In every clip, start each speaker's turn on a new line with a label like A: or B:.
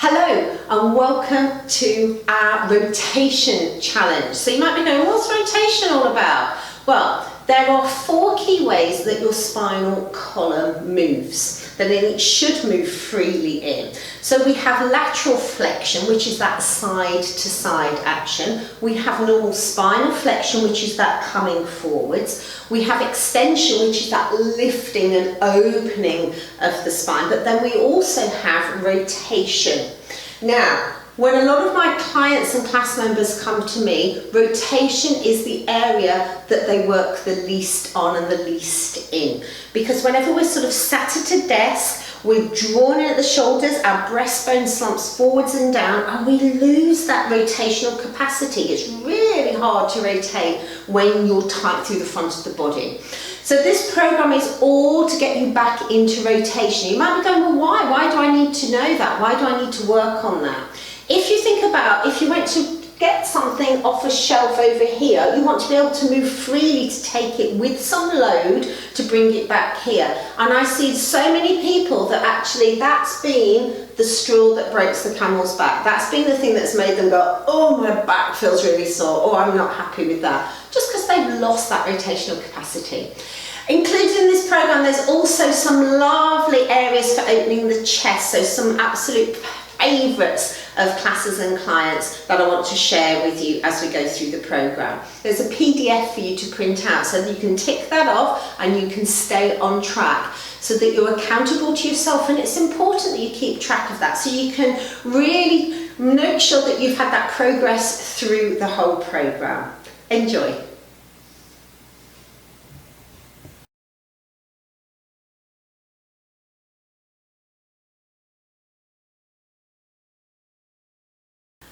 A: Hello and welcome to our rotation challenge. So you might be going, what's rotation all about? Well, there are 4 key ways that your spinal column moves, that it should move freely in. So we have lateral flexion, which is that side to side action. We have normal spinal flexion, which is that coming forwards. We have extension, which is that lifting and opening of the spine. But then we also have rotation. Now, when a lot of my clients and class members come to me, rotation is the area that they work the least on and the least in. Because whenever we're sort of sat at a desk, we're drawn in at the shoulders, our breastbone slumps forwards and down, and we lose that rotational capacity. It's really hard to rotate when you're tight through the front of the body. So this program is all to get you back into rotation. You might be going, well, why? Why do I need to know that? Why do I need to work on that? If you think about, if you went to get something off a shelf over here, you want to be able to move freely to take it with some load to bring it back here. And I see so many people that actually that's been the straw that breaks the camel's back. That's been the thing that's made them go, oh, my back feels really sore, or I'm not happy with that. Just because they've lost that rotational capacity. Included in this program, there's also some lovely areas for opening the chest, so some absolute favourites of classes and clients that I want to share with you as we go through the program. There's a PDF for you to print out so that you can tick that off and you can stay on track so that you're accountable to yourself, and it's important that you keep track of that so you can really make sure that you've had that progress through the whole program. Enjoy.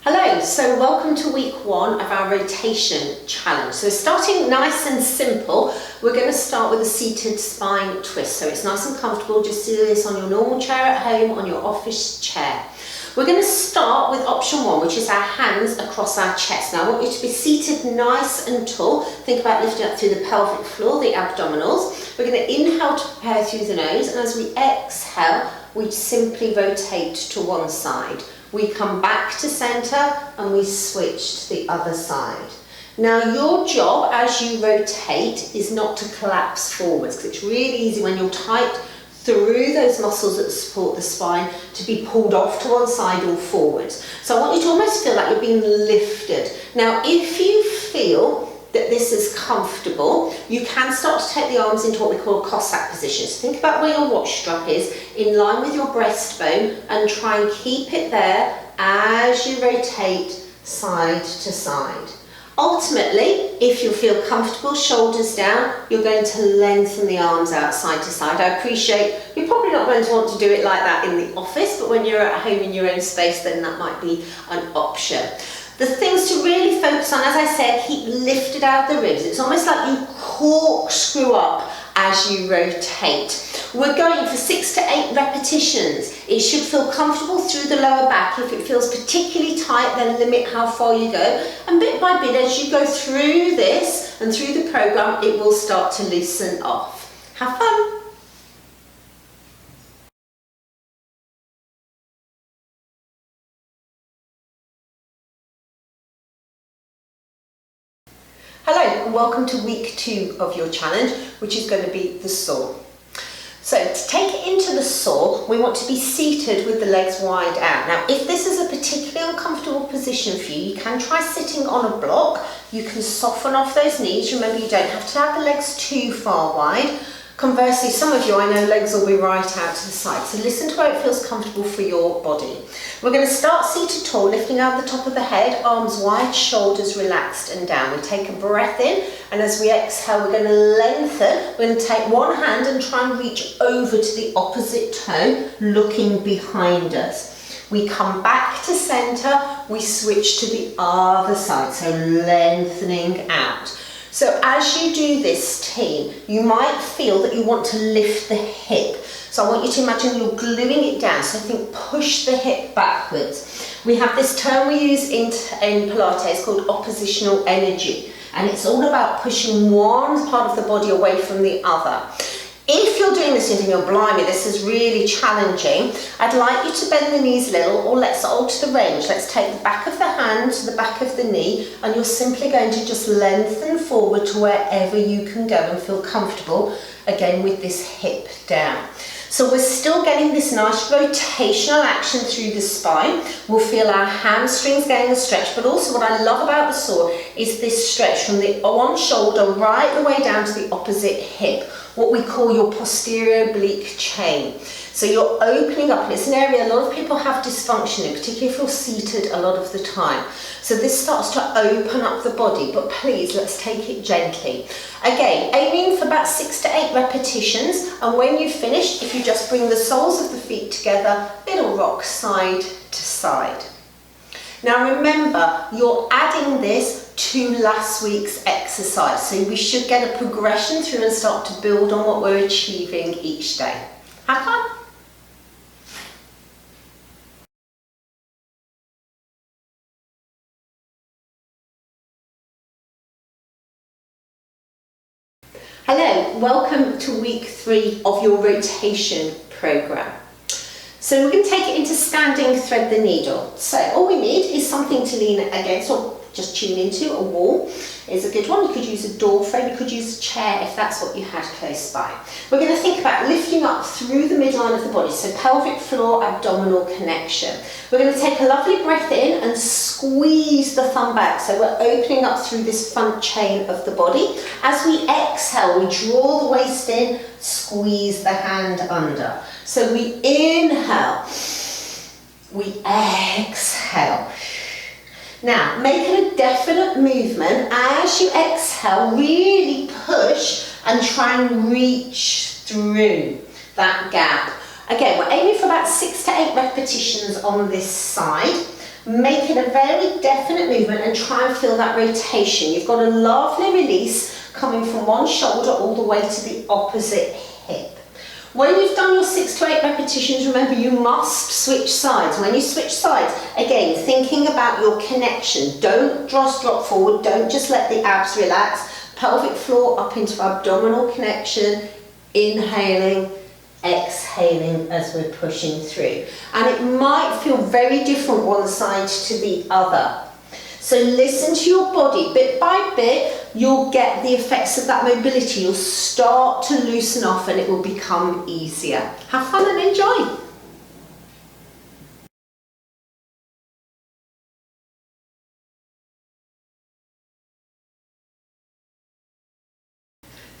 A: Hello, so welcome to week 1 of our rotation challenge. So starting nice and simple, we're going to start with a seated spine twist. So it's nice and comfortable, just do this on your normal chair at home, on your office chair. We're going to start with option 1, which is our hands across our chest. Now I want you to be seated nice and tall. Think about lifting up through the pelvic floor, the abdominals. We're going to inhale to prepare through the nose, and as we exhale, we simply rotate to one side. We come back to centre and we switch to the other side. Now your job as you rotate is not to collapse forwards, because it's really easy when you're tight through those muscles that support the spine to be pulled off to one side or forwards. So I want you to almost feel like you're being lifted. Now if you feel that this is comfortable, you can start to take the arms into what we call a Cossack position. So think about where your watch strap is, in line with your breastbone, and try and keep it there as you rotate side to side. Ultimately, if you feel comfortable, shoulders down, you're going to lengthen the arms out side to side. I appreciate you're probably not going to want to do it like that in the office, but when you're at home in your own space, then that might be an option. The things to really focus on, as I said, keep lifted out of the ribs. It's almost like you corkscrew up as you rotate. We're going for 6 to 8 repetitions. It should feel comfortable through the lower back. If it feels particularly tight, then limit how far you go. And bit by bit, as you go through this and through the program, it will start to loosen off. Have fun. Hello and welcome to week 2 of your challenge, which is going to be the saw. So to take it into the saw, we want to be seated with the legs wide out. Now if this is a particularly uncomfortable position for you, you can try sitting on a block. You can soften off those knees. Remember, you don't have to have the legs too far wide. Conversely, some of you, I know, legs will be right out to the side. So listen to where it feels comfortable for your body. We're going to start seated tall, lifting out the top of the head, arms wide, shoulders relaxed and down. We take a breath in, and as we exhale, we're going to lengthen. We're going to take one hand and try and reach over to the opposite toe, looking behind us. We come back to centre, we switch to the other side, so lengthening out. So as you do this, team, you might feel that you want to lift the hip. So I want you to imagine you're gluing it down. So think push the hip backwards. We have this term we use in Pilates called oppositional energy. And it's all about pushing one part of the body away from the other. If you're doing this and you're blimey, this is really challenging, I'd like you to bend the knees a little, or let's alter the range. Let's take the back of the hand to the back of the knee, and you're simply going to just lengthen forward to wherever you can go and feel comfortable, again with this hip down. So we're still getting this nice rotational action through the spine. We'll feel our hamstrings getting a stretch, but also what I love about the saw is this stretch from the one shoulder right the way down to the opposite hip, what we call your posterior oblique chain. So you're opening up, and it's an area a lot of people have dysfunction in, particularly if you're seated a lot of the time. So this starts to open up the body, but please, let's take it gently. Again, aiming for about 6 to 8 repetitions, and when you've finished, if you just bring the soles of the feet together, it'll rock side to side. Now remember, you're adding this to last week's exercise, so we should get a progression through and start to build on what we're achieving each day. Have fun! Hello, welcome to week 3 of your rotation program. So we're going to take it into standing thread the needle. So all we need is something to lean against or just tune into. A wall is a good one. You could use a door frame, you could use a chair if that's what you had close by. We're going to think about lifting up through the midline of the body, so pelvic floor, abdominal connection. We're going to take a lovely breath in and squeeze the thumb back, so we're opening up through this front chain of the body. As we exhale, we draw the waist in, squeeze the hand under. So we inhale, we exhale. Now, making a definite movement as you exhale, really push and try and reach through that gap. Again, we're aiming for about 6 to 8 repetitions on this side. Make it a very definite movement and try and feel that rotation. You've got a lovely release coming from one shoulder all the way to the opposite hip. When you've done your 6 to 8 repetitions, remember you must switch sides. When you switch sides, again, thinking about your connection. Don't just drop forward, don't just let the abs relax. Pelvic floor up into abdominal connection, inhaling, exhaling as we're pushing through. And it might feel very different one side to the other. So listen to your body, bit by bit, you'll get the effects of that mobility. You'll start to loosen off and it will become easier. Have fun and enjoy.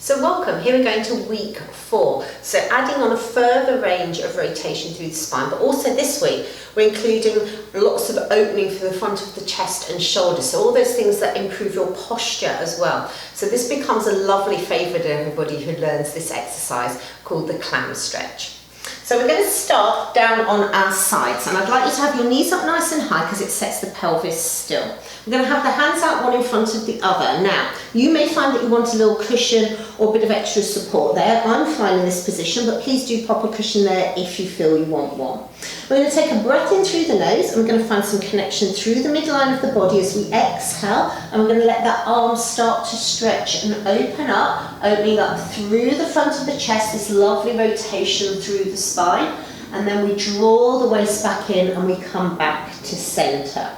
A: So welcome, here we're going to week 4. So adding on a further range of rotation through the spine, but also this week we're including lots of opening for the front of the chest and shoulders. So all those things that improve your posture as well. So this becomes a lovely favourite of everybody who learns this exercise called the Clam Stretch. So we're going to start down on our sides, and I'd like you to have your knees up nice and high because it sets the pelvis still. We're going to have the hands out one in front of the other. Now, you may find that you want a little cushion or a bit of extra support there. I'm fine in this position, but please do pop a cushion there if you feel you want one. We're going to take a breath in through the nose, and we're going to find some connection through the midline of the body as we exhale, and we're going to let that arm start to stretch and open up, opening up through the front of the chest, this lovely rotation through the spine, and then we draw the waist back in and we come back to centre.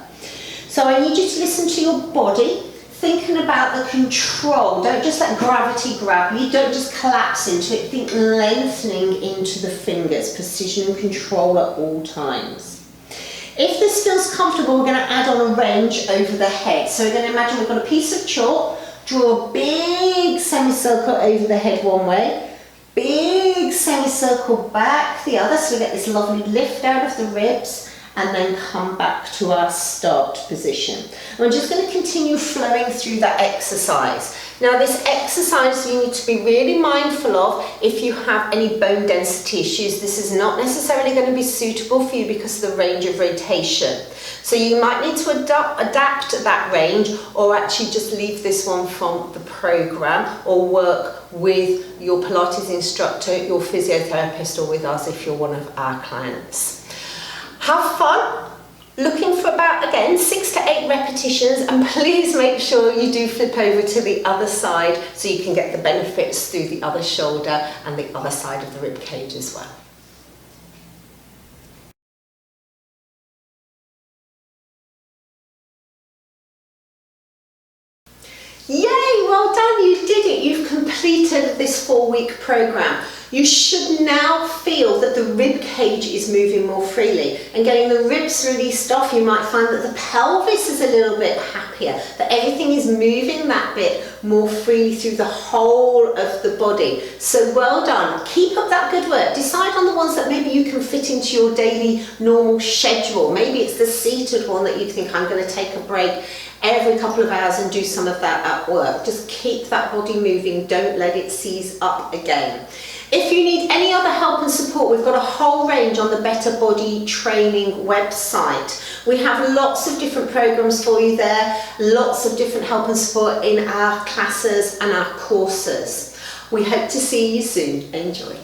A: So I need you to listen to your body, thinking about the control. Don't just let gravity grab you, don't just collapse into it, think lengthening into the fingers, precision and control at all times. If this feels comfortable, we're going to add on a range over the head. So we're going to imagine we've got a piece of chalk, draw a big semicircle over the head one way, big semicircle back the other, so we get this lovely lift out of the ribs, and then come back to our start position. And we're just going to continue flowing through that exercise. Now this exercise you need to be really mindful of if you have any bone density issues. This is not necessarily going to be suitable for you because of the range of rotation. So you might need to adapt that range, or actually just leave this one from the program, or work with your Pilates instructor, your physiotherapist, or with us if you're one of our clients. Have fun, Looking for about, again, 6 to 8 repetitions, and please make sure you do flip over to the other side so you can get the benefits through the other shoulder and the other side of the rib cage as well. Yay, well done, you did it. You've completed this 4-week program. You should now feel that the rib cage is moving more freely, and getting the ribs released off, you might find that the pelvis is a little bit happier, that everything is moving that bit more freely through the whole of the body. So well done. Keep up that good work. Decide on the ones that maybe you can fit into your daily normal schedule. Maybe it's the seated one that you think, I'm going to take a break every couple of hours and do some of that at work. Just keep that body moving. Don't let it seize up again. If you need any other help and support, we've got a whole range on the Better Body Training website. We have lots of different programs for you there, lots of different help and support in our classes and our courses. We hope to see you soon. Enjoy.